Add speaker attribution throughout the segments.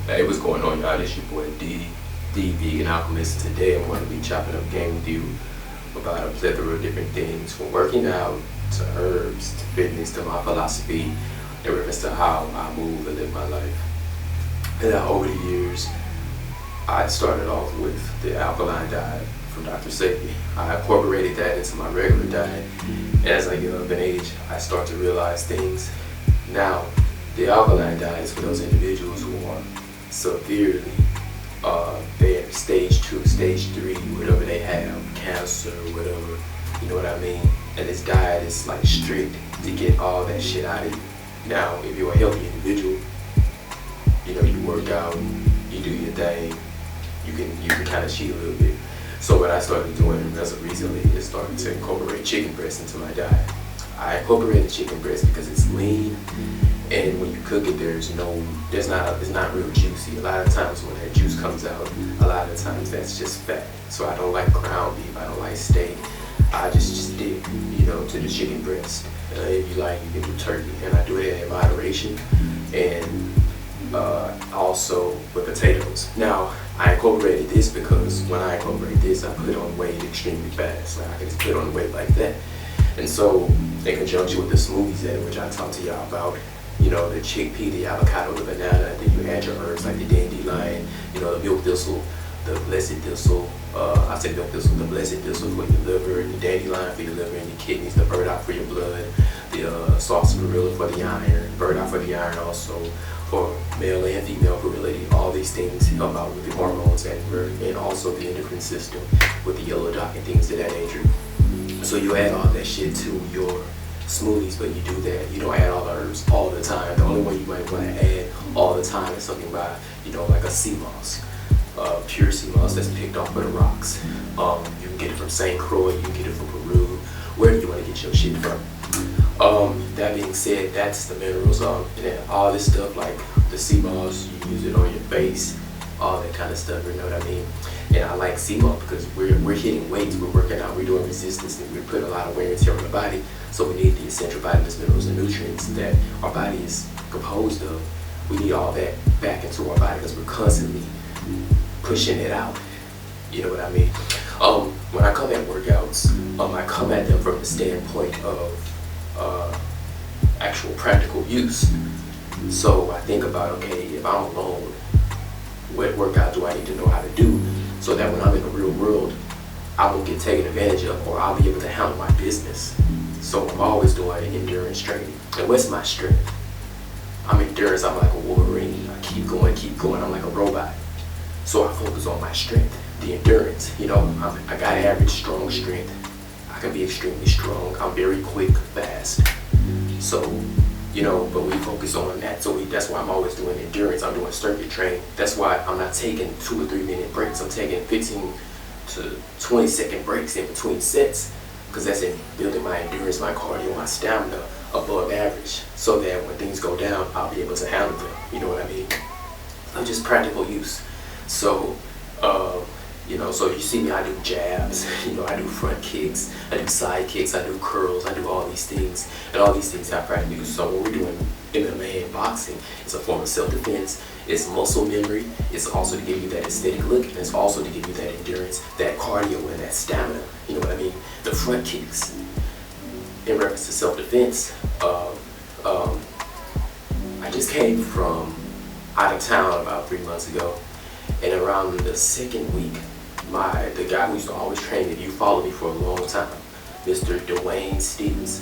Speaker 1: Hey, what's going on, y'all? This your boy D, Vegan Alchemist. Today I'm going to be chopping up game with you about a plethora of different things, from working out to herbs to fitness to my philosophy in reference to how I move and live my life. And now, over the years, I started off with the alkaline diet from Dr. Sebi. I incorporated that into my regular diet. And as I get up in age, I start to realize things. Now, the alkaline diet is for those individuals who are severely, they're stage 2, stage 3, whatever they have, cancer, whatever, you know what I mean? And this diet is like strict to get all that shit out of you. Now, if you're a healthy individual, you know, you work out, you do your thing, you can kind of cheat a little bit. So what I started doing as of recently is starting to incorporate chicken breast into my diet. I incorporated chicken breast because it's lean, and when you cook it, it's not real juicy. A lot of times when that juice comes out, a lot of times that's just fat. So I don't like ground beef, I don't like steak. I just stick, to the chicken breast. If you like, you can do turkey, and I do it in moderation. And also with potatoes. Now, I incorporated this because when I incorporate this, I put on weight extremely fast. Like I can just put on weight like that. And so, in conjunction with the smoothies that which I talked to y'all about, the chickpea, the avocado, the banana, and then you add your herbs like the dandelion, the milk thistle, the blessed thistle, I say milk thistle, the blessed thistle for your liver, the dandelion for your liver and your kidneys, the burdock for your blood, the sarsaparilla for the iron, burdock for the iron also, for male and female virility. All these things help out with the hormones and also the endocrine system with the yellow dock and things of that nature. So you add all that shit to your smoothies, but you do that. You don't add all the herbs all the time. The only one you might want to add all the time is something by, like a sea moss, pure sea moss that's picked off of the rocks. You can get it from St. Croix, you can get it from Peru, where do you want to get your shit from. That being said, that's the minerals. And then all this stuff like the sea moss, you use it on your face, all that kind of stuff, you know what I mean? And I like sea moss because we're hitting weights, we're working out, we're doing resistance, and we put a lot of wear and tear on the body. So we need the essential vitamins, minerals, and nutrients that our body is composed of. We need all that back into our body because we're constantly pushing it out. You know what I mean? When I come at workouts, I come at them from the standpoint of actual practical use. So I think about, okay, if I'm alone, what workout do I need to know how to do so that when I'm in the real world, I won't get taken advantage of, or I'll be able to handle my business. So I'm always doing endurance training. And what's my strength? I'm endurance, I'm like a Wolverine. I keep going, I'm like a robot. So I focus on my strength, the endurance. I got average strong strength. I can be extremely strong. I'm very quick, fast. So, but we focus on that. So that's why I'm always doing endurance. I'm doing circuit training. That's why I'm not taking 2 or 3 minute breaks. I'm taking 15 to 20 second breaks in between sets, because that's in building my endurance, my cardio, my stamina above average, so that when things go down, I'll be able to handle them. You know what I mean? I'm just practical use. So, so you see me, I do jabs, I do front kicks, I do side kicks, I do curls, I do all these things, and all these things have practical use. So when we're doing MMA and boxing, it's a form of self-defense, it's muscle memory, it's also to give you that aesthetic look, and it's also to give you that endurance, that cardio, and that stamina, you know what I mean? The front kicks, in reference to self-defense, I just came from out of town about 3 months ago, and around the second week, the guy who used to always train me, if you follow me for a long time, Mr. Dwayne Stevens,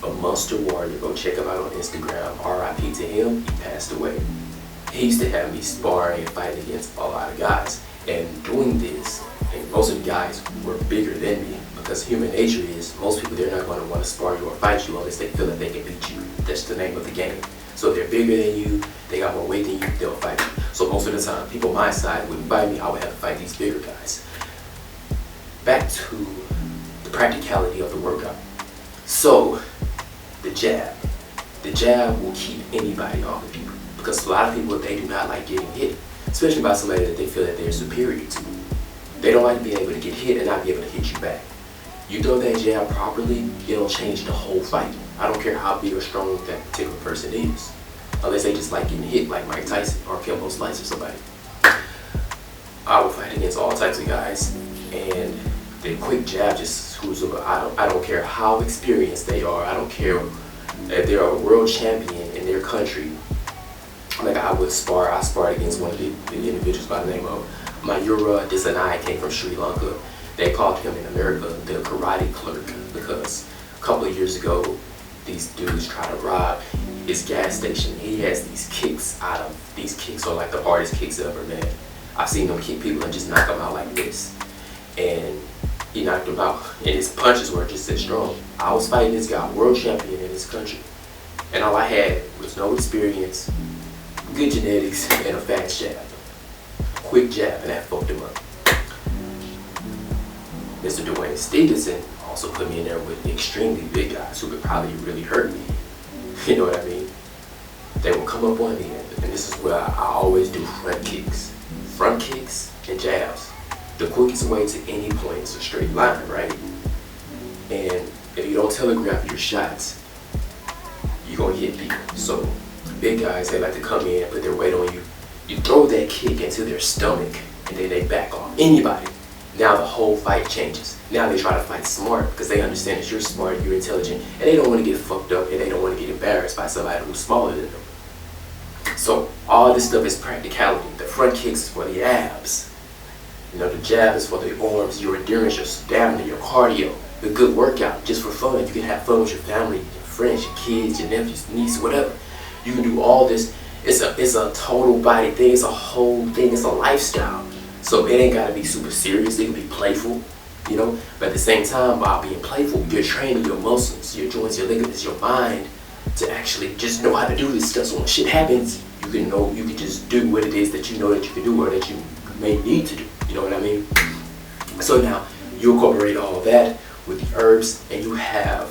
Speaker 1: a monster warrior, go check him out on Instagram, RIP to him, he passed away. He used to have me sparring and fighting against a lot of guys, and doing this, and most of the guys were bigger than me, because human nature is, most people, they're not going to want to spar you or fight you unless they feel that they can beat you. That's the name of the game. So if they're bigger than you, they got more weight than you, they'll fight you. So most of the time, people my side wouldn't fight me, I would have to fight these bigger guys. Back to the practicality of the workout. So, the jab. The jab will keep anybody off of you, because a lot of people, they do not like getting hit, especially by somebody that they feel that they're superior to. They don't like being able to get hit and not be able to hit you back. You throw that jab properly, it'll change the whole fight. I don't care how big or strong that particular person is. unless they just like getting hit like Mike Tyson or Kimbo Slice or somebody. I will fight against all types of guys, and the quick jab just screws over. I don't care how experienced they are. I don't care if they're a world champion in their country. Like I sparred against one of the individuals by the name of Mayura Dissanayake, came from Sri Lanka. They called him in America the karate clerk because a couple of years ago, these dudes tried to rob his gas station. He has these kicks these kicks are like the hardest kicks ever, man. I've seen him kick people and just knock them out like this. And he knocked him out, and his punches were just as strong. I was fighting this guy, world champion in this country, and all I had was no experience, good genetics, and a fast jab. Quick jab, and that fucked him up. Mr. Dwayne Stevenson also put me in there with extremely big guys who could probably really hurt me. You know what I mean? They will come up on me, and this is where I always do front kicks. Front kicks and jabs. The quickest way to any point is a straight line, right? And if you don't telegraph your shots, you're gonna hit people. So big guys, they like to come in and put their weight on you. You throw that kick into their stomach, and then they back off. Anybody. Now the whole fight changes. Now they try to fight smart because they understand that you're smart, you're intelligent, and they don't want to get fucked up, and they don't want to get embarrassed by somebody who's smaller than them. So all this stuff is practicality. The front kicks is for the abs. You know, the jab is for the arms, your endurance, your stamina, your cardio, the good workout, just for fun. You can have fun with your family, your friends, your kids, your nephews, nieces, whatever. You can do all this. It's a total body thing. It's a whole thing. It's a lifestyle. So it ain't gotta be super serious. It can be playful, you know. But at the same time, while being playful, you're training your muscles, your joints, your ligaments, your mind to actually just know how to do this stuff. So when shit happens, you can just do what it is that you know that you can do or that you may need to do. You know what I mean? So now you incorporate all that with the herbs, and you have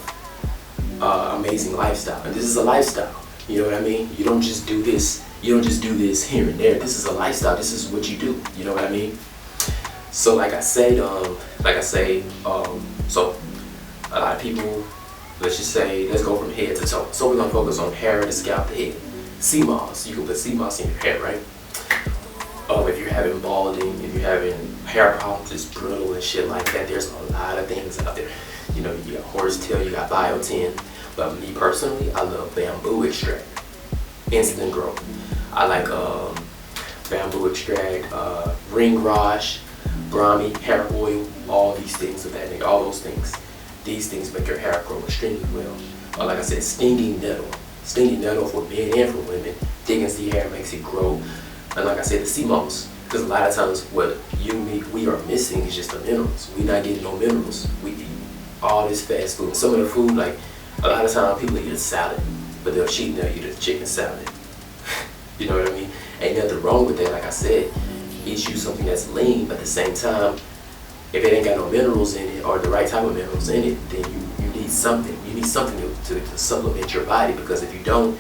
Speaker 1: amazing lifestyle. And this is a lifestyle. You know what I mean? You don't just do this. You don't just do this here and there. This is a lifestyle. This is what you do. You know what I mean? So like I say, so a lot of people, let's just say, let's go from head to toe. So we're gonna focus on hair, the scalp, the head. Sea moss. You can put sea moss in your hair, right? If you're having balding, if you're having hair problems, it's brittle and shit like that, there's a lot of things out there. You know, you got horsetail, you got biotin. But me personally, I love bamboo extract. Instant growth. I like bamboo extract, ring rosh, brahmi, hair oil, all these things of that nature, all those things. These things make your hair grow extremely well. Or like I said, stinging nettle. Stinging nettle for men and for women. Thickens the hair, makes it grow. And like I said, the sea moss. Because a lot of times what you and me, we are missing is just the minerals. We're not getting no minerals. We eat all this fast food. Some of the food, like a lot of times people eat a salad, but they'll cheat and they'll eat a chicken salad. You know what I mean? Ain't nothing wrong with that. Like I said, eat you something that's lean, but at the same time, if it ain't got no minerals in it or the right type of minerals in it, then you need something. You need something to supplement your body, because if you don't,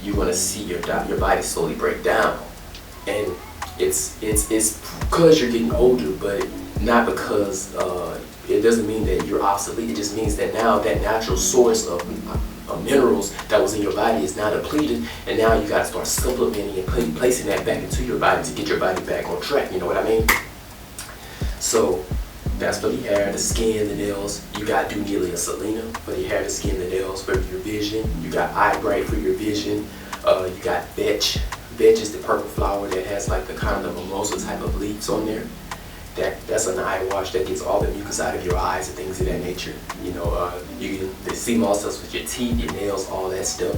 Speaker 1: you're gonna see your body slowly break down. And it's because you're getting older, but not because it doesn't mean that you're obsolete. It just means that now that natural source of minerals that was in your body is now depleted, and now you gotta start supplementing and placing that back into your body to get your body back on track. You know what I mean? So that's for the hair, the skin, the nails. You got Dunelia Salina for the hair, the skin, the nails, for your vision. You got Eye Bright for your vision. You got Vetch. Vetch is the purple flower that has like the kind of mimosa type of leaves on there. That's an eye wash that gets all the mucus out of your eyes and things of that nature. You know, you can the sea moss stuff with your teeth, your nails, all that stuff.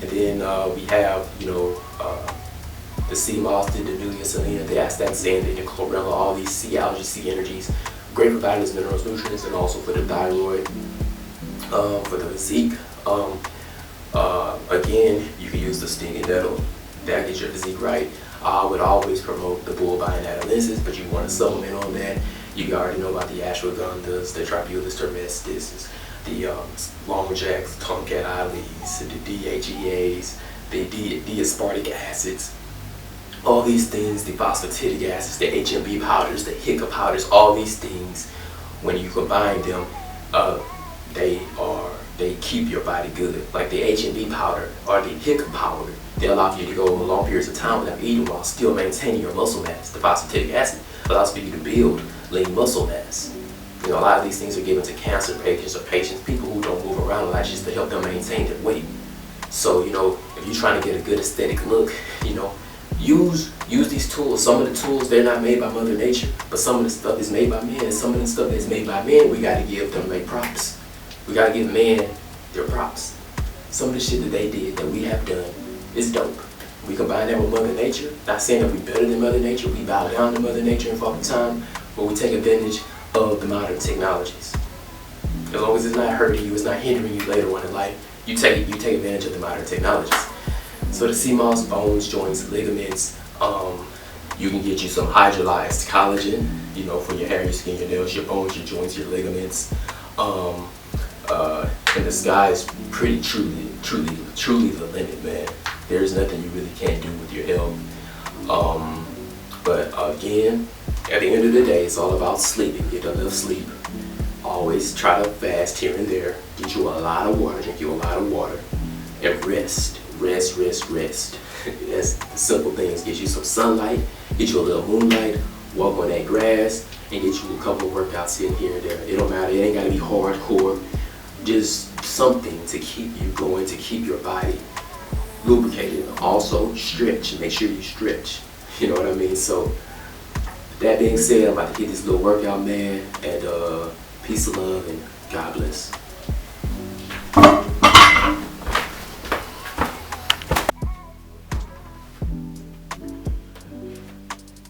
Speaker 1: And then we have, you know, the sea moss, the Dunelia Salina, the astaxanthin, the chlorella, all these sea algae, sea energies, great for vitamins, minerals, nutrients, and also for the thyroid, for the physique. Again, you can use the stinging nettle. That gets your physique right. I would always promote the Bulbine Adolensis, but you want to supplement on that. You already know about the ashwagandhas, the Tripulus termestis, the longjacs, tomcat olives, the DHEAs, the D-aspartic acids, all these things, the phosphatidic acids, the HMB powders, the HICA powders, all these things, when you combine them, they keep your body good. Like the H&B powder or the Hickam powder, they allow you to go long periods of time without eating while still maintaining your muscle mass. The phosphatidic acid allows for you to build lean muscle mass. You know, a lot of these things are given to cancer patients or people who don't move around a lot just to help them maintain their weight. So, you know, if you're trying to get a good aesthetic look, you know, use these tools. Some of the tools, they're not made by Mother Nature, but some of the stuff is made by men, and some of the stuff that's made by men, we got to give them their props. We got to give men their props. Some of the shit that they did, that we have done, is dope. We combine that with Mother Nature. Not saying that we better than Mother Nature, we bow down to Mother Nature in fucking time, but we take advantage of the modern technologies. As long as it's not hurting you, it's not hindering you later on in life, you take advantage of the modern technologies. So the CMOS, bones, joints, ligaments, you can get you some hydrolyzed collagen, you know, for your hair, your skin, your nails, your bones, your joints, your ligaments. And the sky is pretty truly the limit, man. There's nothing you really can't do with your health. But again, at the end of the day, it's all about sleeping. Get enough sleep. Always try to fast here and there. Get you a lot of water, drink you a lot of water. And rest. Rest. That's the simple things. Get you some sunlight, get you a little moonlight, walk on that grass, and get you a couple of workouts here and there. It don't matter, it ain't gotta be hardcore. Just something to keep you going, to keep your body lubricated. Also, stretch. Make sure you stretch. You know what I mean? So, that being said, I'm about to get this little workout, man, and peace of love and God bless.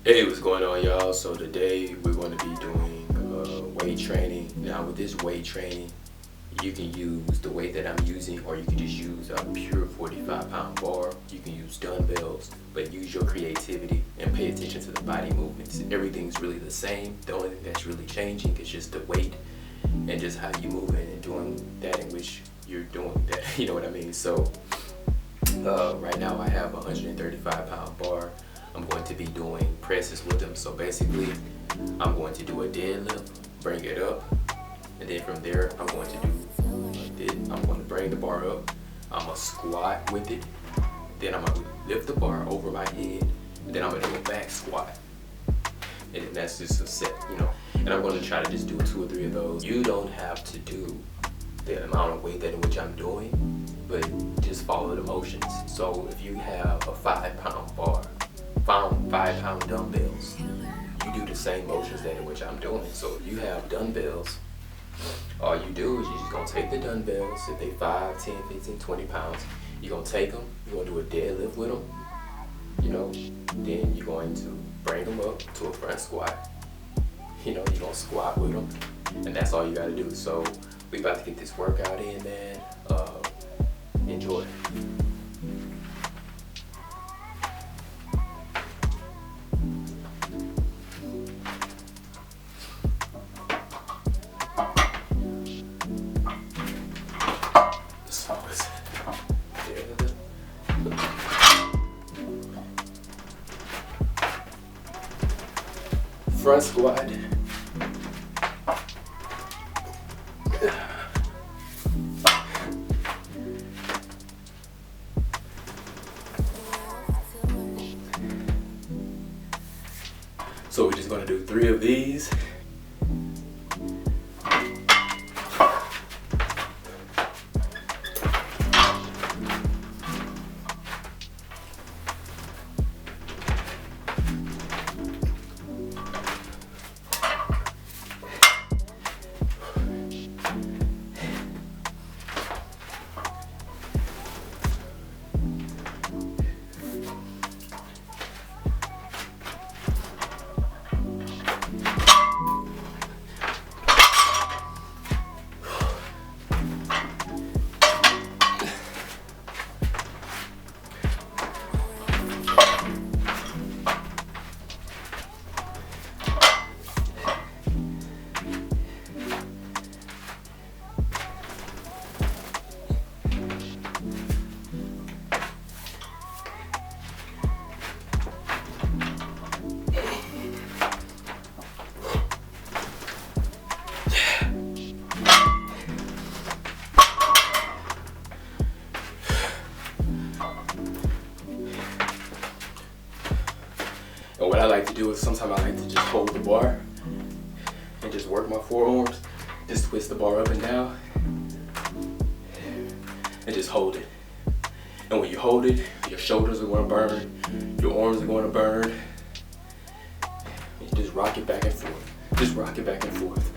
Speaker 1: Hey, what's going on, y'all? So today we're going to be doing weight training. Now with this weight training, you can use the weight that I'm using, or you can just use a pure 45-pound bar. You can use dumbbells, but use your creativity and pay attention to the body movements. Everything's really the same. The only thing that's really changing is just the weight and just how you move it and doing that in which you're doing that. You know what I mean? So right now I have a 135-pound bar. I'm going to be doing presses with them. So basically, I'm going to do a deadlift, bring it up, and then from there, I'm going to do I'm going to bring the bar up, I'm going to squat with it, then I'm going to lift the bar over my head, and then I'm going to do a back squat. And that's just a set, you know. And I'm going to try to just do 2 or 3 of those. You don't have to do the amount of weight that in which I'm doing, but just follow the motions. So if you have a 5-pound bar, 5-pound dumbbells, you do the same motions that in which I'm doing. So if you have dumbbells, all you do is you're just going to take the dumbbells, if they 5, 10, 15, 20 pounds, you're going to take them, you're going to do a deadlift with them, you know, then you're going to bring them up to a front squat, you know, you're going to squat with them, and that's all you got to do. So we about to get this workout in, man. Enjoy. Front squat. So we're just going to do 3 of these. And what I like to do is sometimes I like to just hold the bar and just work my forearms. Just twist the bar up and down and just hold it. And when you hold it, your shoulders are going to burn, your arms are going to burn. You just rock it back and forth. Just rock it back and forth.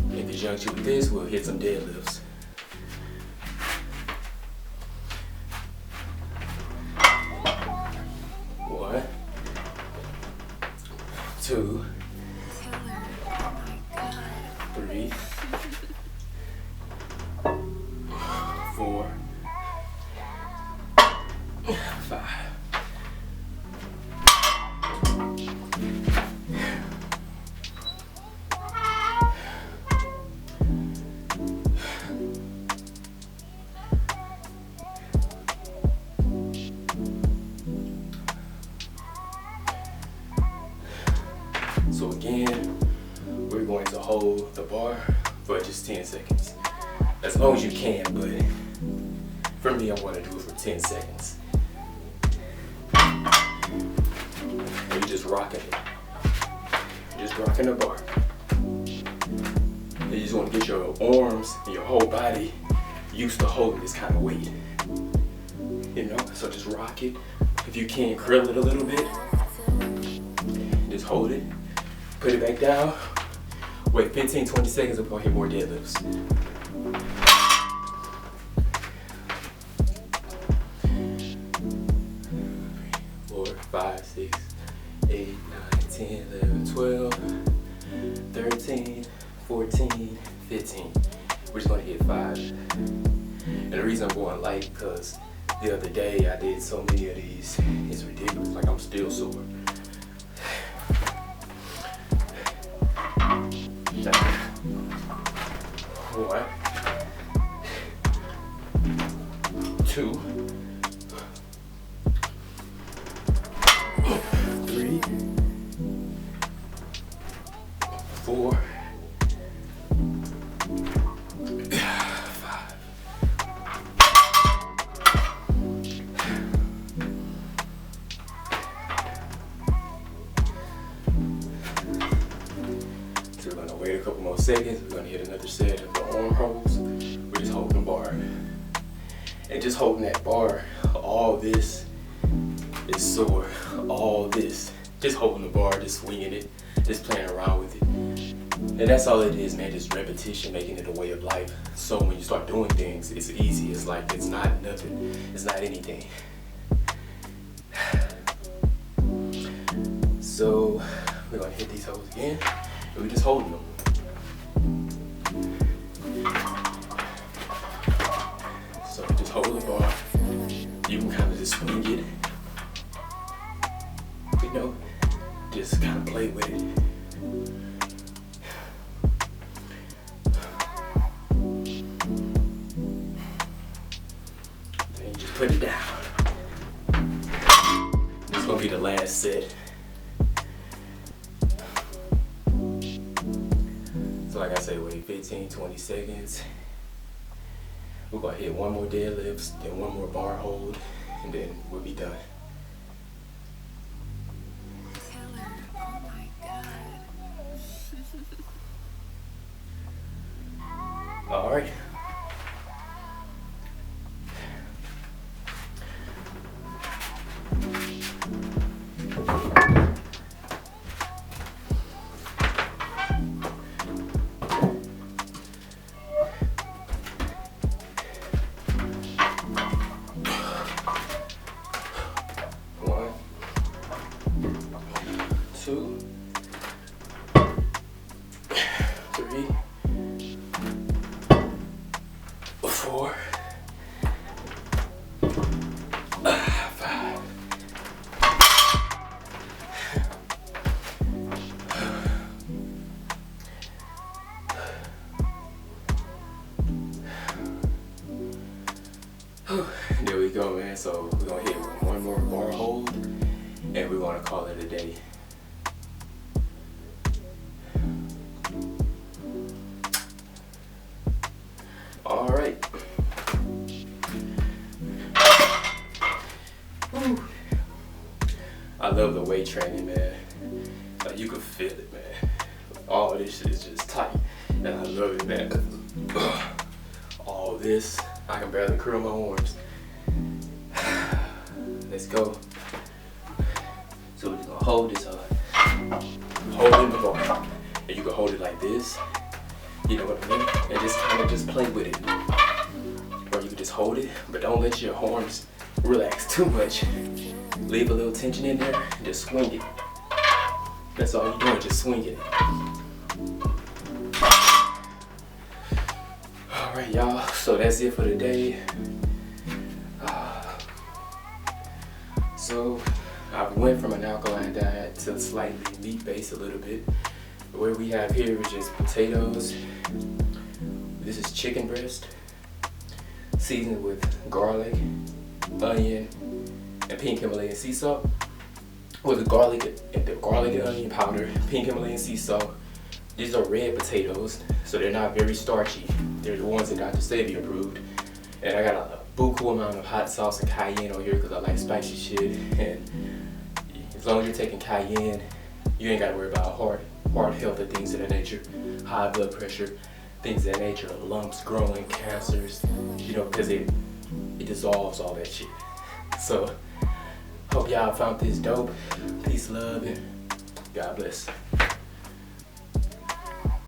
Speaker 1: In conjunction with this, we'll hit some deadlifts. One, two, three, 4, 5. So again, we're going to hold the bar for just 10 seconds. As long as you can, but for me, I want to do it for 10 seconds. And you're just rocking it. You're just rocking the bar. And you just want to get your arms and your whole body used to holding this kind of weight. You know, so just rock it. If you can, curl it a little bit. Just hold it. Put it back down. Wait 15, 20 seconds, we're gonna hit more deadlifts. 4, 5, 6, 8, 9, 10, 11, 12, 13, 14, 15. We're just gonna hit 5. And the reason I'm going light, because the other day I did so many of these, it's ridiculous, like I'm still sore. 1, 2, 3, 4, 5. So we're gonna wait a couple more seconds. We're gonna hit another set of the arm holds. We're just holding the bar. And just holding that bar, all this is sore. All this. Just holding the bar, just swinging it, just playing around with it. And that's all it is, man, just repetition, making it a way of life. So when you start doing things, it's easy. It's like, it's not nothing. It's not anything. So we're gonna hit these holes again, and we're just holding them. So just hold the bar. You can kind of just swing it. You know, just kind of play with it. Then you just put it down. This is gonna be the last set. So like I say, wait 15, 20 seconds. We're gonna hit one more deadlifts, then one more bar hold, and then we'll be done.
Speaker 2: Oh my God.
Speaker 1: All right. Two, 3, man. So we're gonna hit one more bar hold, and we're gonna call it a day. All right. Whew. I love the weight training, man. Like, you can feel it, man. All this shit is just tight, and I love it, man. All this, I can barely curl my arms. Let's go. So we're just gonna hold this up. Hold it in the bar. And you can hold it like this. You know what I mean? And just kind of just play with it. Or you can just hold it, but don't let your arms relax too much. Leave a little tension in there and just swing it. That's all you're doing, just swing it. Alright, y'all, so that's it for today. So I went from an alkaline diet to slightly meat-based a little bit. What we have here is just potatoes. This is chicken breast, seasoned with garlic, onion, and pink Himalayan sea salt. With the garlic and onion powder, pink Himalayan sea salt. These are red potatoes, so they're not very starchy. They're the ones that Dr. Sebi approved. And I got a buku amount of hot sauce and cayenne on here because I like spicy shit. And as long as you're taking cayenne, you ain't gotta worry about heart health and things of that nature, high blood pressure, things of that nature, lumps growing, cancers, you know, because it dissolves all that shit. So, hope y'all found this dope. Peace, love, and God bless.